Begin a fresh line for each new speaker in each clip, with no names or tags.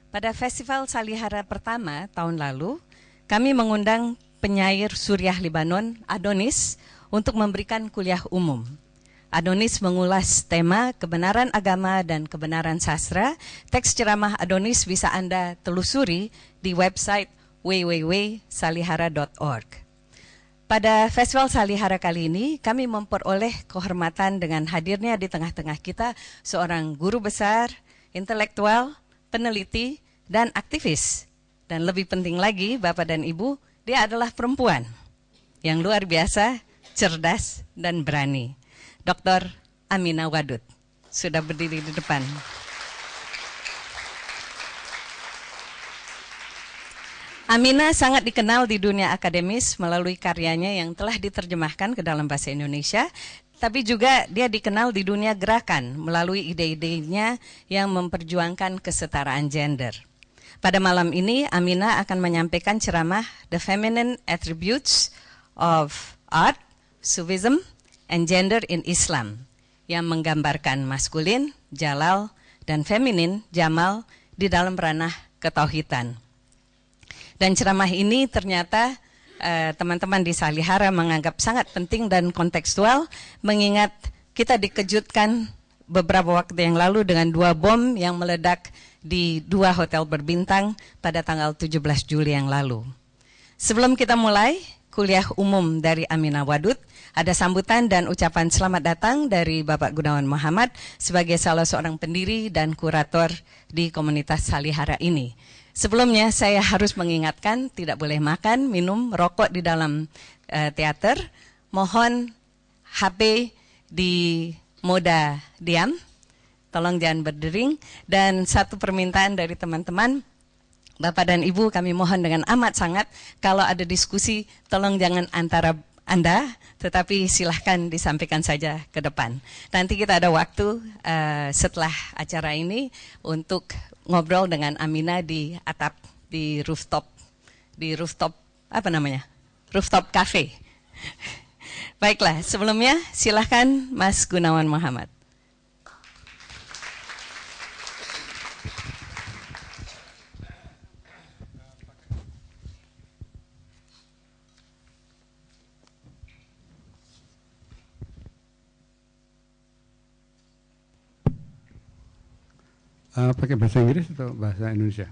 Pada Festival Salihara pertama tahun lalu, kami mengundang penyair Suriah Libanon, Adonis, untuk memberikan kuliah umum. Adonis mengulas tema kebenaran agama dan kebenaran sastra. Teks ceramah Adonis bisa Anda telusuri di website www.salihara.org. Pada Festival Salihara kali ini, kami memperoleh kehormatan dengan hadirnya di tengah-tengah kita seorang guru besar, intelektual, peneliti, dan aktivis. Dan lebih penting lagi, Bapak dan Ibu, dia adalah perempuan yang luar biasa, cerdas, dan berani. Dr. Aminah Wadud sudah berdiri di depan. Aminah sangat dikenal di dunia akademis melalui karyanya yang telah diterjemahkan ke dalam bahasa Indonesia, tapi juga dia dikenal di dunia gerakan melalui ide-idenya yang memperjuangkan kesetaraan gender. Pada malam ini, Aminah akan menyampaikan ceramah The Feminine Attributes of Art, Sufism, and Gender in Islam, yang menggambarkan maskulin, jalal, dan feminin, jamal, di dalam ranah ketauhidan. Dan ceramah ini ternyata teman-teman di Salihara menganggap sangat penting dan kontekstual, mengingat kita dikejutkan beberapa waktu yang lalu dengan 2 bom yang meledak di 2 hotel berbintang pada tanggal 17 Juli yang lalu. Sebelum kita mulai kuliah umum dari Aminah Wadud, ada sambutan dan ucapan selamat datang dari Bapak Gunawan Muhammad sebagai salah seorang pendiri dan kurator di komunitas Salihara ini. Sebelumnya saya harus mengingatkan tidak boleh makan, minum, rokok di dalam teater. Mohon HP di mode diam, tolong jangan berdering. Dan satu permintaan dari teman-teman, Bapak dan Ibu, kami mohon dengan amat sangat, kalau ada diskusi tolong jangan antara Anda, tetapi silahkan disampaikan saja ke depan. Nanti kita ada waktu setelah acara ini untuk ngobrol dengan Aminah di atap, di rooftop apa namanya? Rooftop cafe. Baiklah, sebelumnya silahkan Mas Gunawan Muhammad.
Pakai bahasa Inggris atau bahasa Indonesia?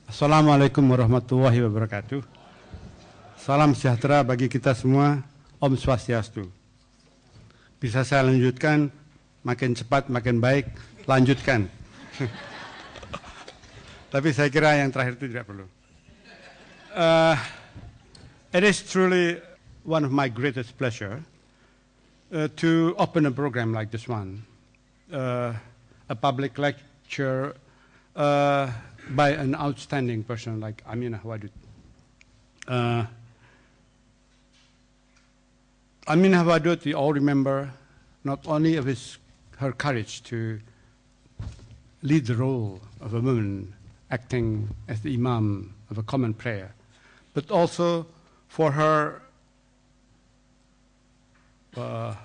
Assalamualaikum warahmatullahi wabarakatuh. Salam sejahtera bagi kita semua. Om Swastiastu. Bisa saya lanjutkan? Makin cepat, makin baik. Lanjutkan. Tapi saya kira yang terakhir itu tidak perlu. It is truly one of my greatest pleasure to open a program like this one, a public lecture by an outstanding person like Aminah Wadud. Aminah Wadud, we all remember not only of her courage to lead the role of a woman acting as the imam of a common prayer, but also for her.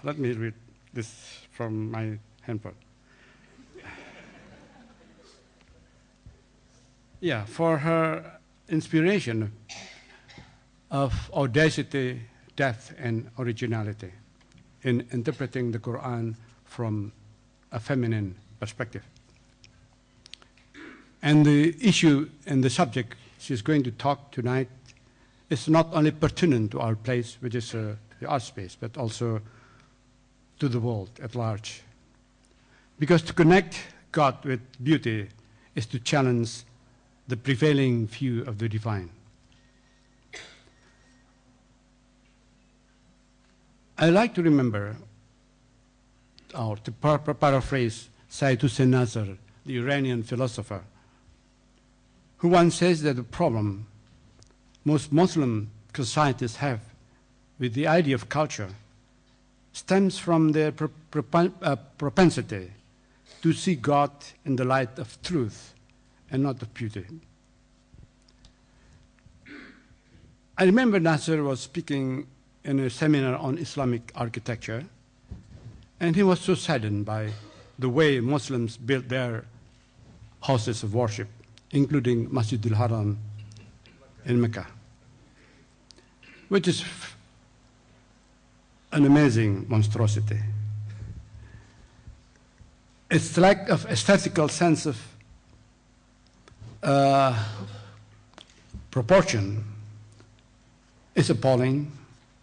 Let me read this from my handphone. Yeah, for her inspiration of audacity, depth, and originality in interpreting the Quran from a feminine perspective. And the issue and the subject she's going to talk tonight is not only pertinent to our place, which is the art space, but also to the world at large. Because to connect God with beauty is to challenge the prevailing view of the divine. I like to remember, or to paraphrase Sayyid Hussein Nasr, the Iranian philosopher, who once says that the problem most Muslim societies have with the idea of culture stems from their propensity to see God in the light of truth and not of beauty. I remember Nasser was speaking in a seminar on Islamic architecture, And he was so saddened by the way Muslims built their houses of worship, including Masjidil Haram in Mecca, which is an amazing monstrosity. Its lack of aesthetical sense of proportion is appalling.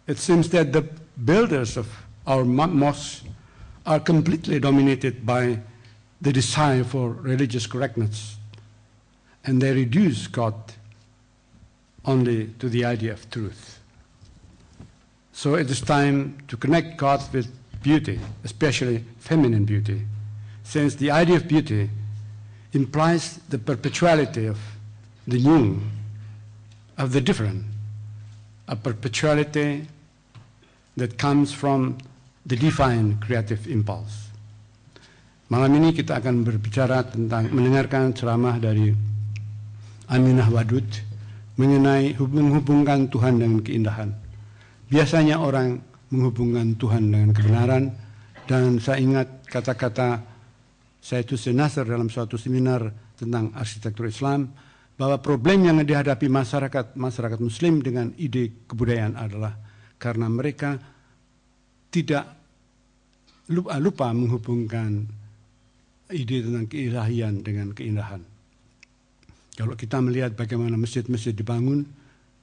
It seems that the builders of our mosques are completely dominated by the desire for religious correctness, and they reduce God only to the idea of truth. So it is time to connect God with beauty, especially feminine beauty, since the idea of beauty implies the perpetuality of the new, of the different, a perpetuality that comes from the divine creative impulse. Malam ini kita akan berbicara tentang mendengarkan ceramah dari Aminah Wadud mengenai menghubungkan Tuhan dengan keindahan. Biasanya orang menghubungkan Tuhan dengan kebenaran, dan saya ingat kata-kata Said Hussein Nasr dalam suatu seminar tentang arsitektur Islam, bahwa problem yang dihadapi masyarakat Muslim dengan ide kebudayaan adalah karena mereka tidak lupa menghubungkan ide tentang keilahian dengan keindahan. Kalau kita melihat bagaimana masjid-masjid dibangun,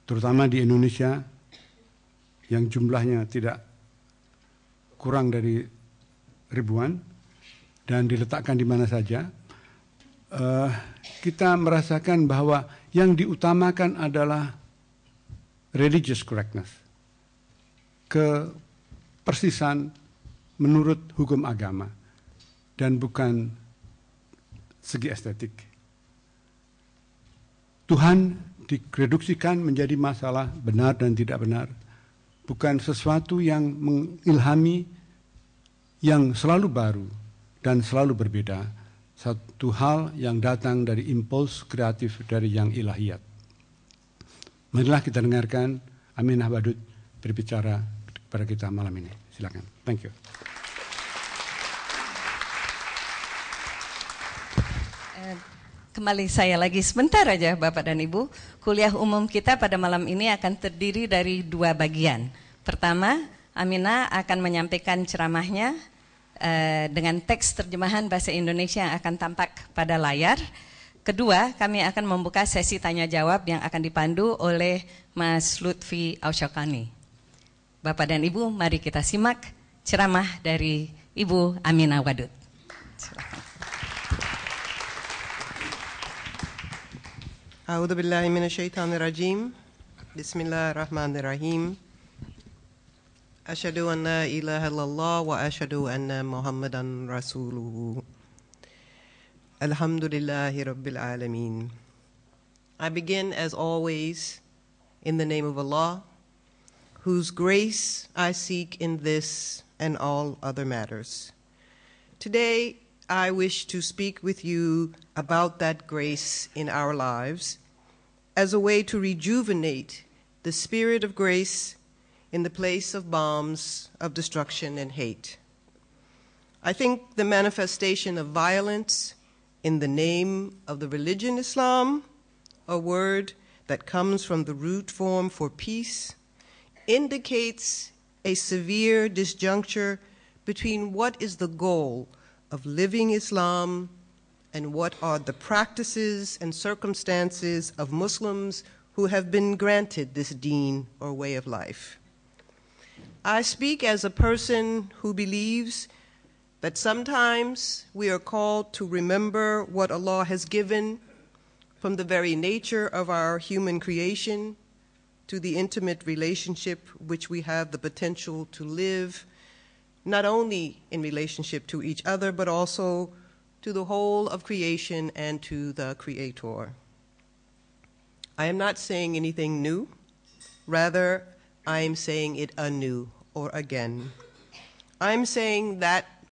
terutama di Indonesia, yang jumlahnya tidak kurang dari ribuan, dan diletakkan di mana saja, kita merasakan bahwa yang diutamakan adalah religious correctness, kepersisan menurut hukum agama, dan bukan segi estetik. Tuhan direduksikan menjadi masalah benar dan tidak benar, bukan sesuatu yang mengilhami, yang selalu baru dan selalu berbeda, satu hal yang datang dari impuls kreatif dari yang ilahiyat. Marilah kita dengarkan Aminah Wadud berbicara kepada kita malam ini. Silakan. Thank you.
Kembali saya lagi sebentar aja Bapak dan Ibu. Kuliah umum kita pada malam ini akan terdiri dari 2 bagian. Pertama, Aminah akan menyampaikan ceramahnya dengan teks terjemahan bahasa Indonesia yang akan tampak pada layar. Kedua, kami akan membuka sesi tanya jawab yang akan dipandu oleh Mas Lutfi Ausyakani. Bapak dan Ibu, mari kita simak ceramah dari Ibu Aminah Wadud. Silakan.
A'udzu billahi minasyaitonir rajim. Bismillahirrahmanirrahim. Asyhadu an la ilaha illallah wa asyhadu anna Muhammadan rasuluhu. Alhamdulillahi rabbil alamin. I begin as always in the name of Allah, whose grace I seek in this and all other matters. Today I wish to speak with you about that grace in our lives as a way to rejuvenate the spirit of grace in the place of bombs of destruction and hate. I think the manifestation of violence in the name of the religion Islam, a word that comes from the root form for peace, indicates a severe disjuncture between what is the goal of living Islam and what are the practices and circumstances of Muslims who have been granted this deen or way of life. I speak as a person who believes that sometimes we are called to remember what Allah has given from the very nature of our human creation to the intimate relationship which we have the potential to live, not only in relationship to each other, but also to the whole of creation and to the Creator. I am not saying anything new. Rather, I am saying it anew or again. I'm saying that